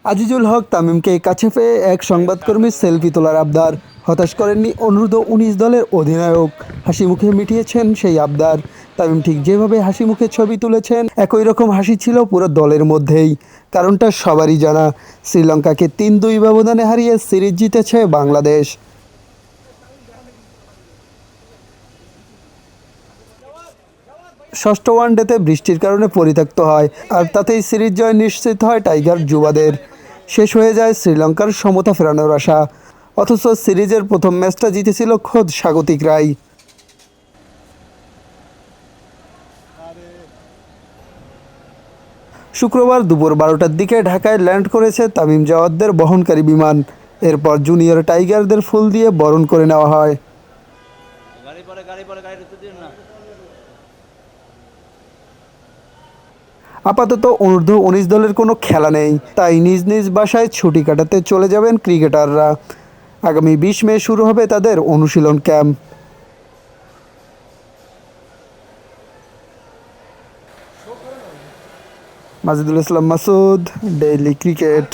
আজিজুল হক তামিমকে কাছে পেয়ে এক সংবাদকর্মীর সেলফি তোলার আবদার। হতাশ করেননি অনূর্ধ্ব-19 দলের অধিনায়ক, হাসি মুখে মিটিয়েছেন সেই আবদার। তামিম ঠিক যেভাবে হাসি মুখে ছবি তুলেছেন, একই রকম হাসি ছিল পুরো দলের মধ্যেই। কারণটা সবারই জানা, শ্রীলঙ্কাকে 3-2 ব্যবধানে হারিয়ে সিরিজ জিতেছে বাংলাদেশ। ষষ্ঠ ওয়ানডেতে বৃষ্টির কারণে পরিত্যক্ত হয়, আর তাতেই সিরিজ জয় নিশ্চিত হয় টাইগার যুবাদের। শেষ হয়ে যায় শ্রীলঙ্কার সমতা ফেরানোর আশা। অথচ সিরিজের প্রথম ম্যাচটা জিতেছিল খোদ স্বাগতিকরাই। শুক্রবার দুপুর 12টার দিকে ঢাকায় ল্যান্ড করেছে তামিম জাওয়াদদের বহনকারী বিমান। এরপর জুনিয়র টাইগারদের ফুল দিয়ে বরণ করে নেওয়া হয়। আপাতত অনূর্ধ্ব-19 দলের কোনো খেলা নেই, তাই নিজ নিজ বাসায় ছুটি কাটাতে চলে যাবেন ক্রিকেটাররা। আগামী 20 মে শুরু হবে তাদের অনুশীলন ক্যাম্প। মাজিদুল ইসলাম মাসুদ, ডেইলি ক্রিকেট।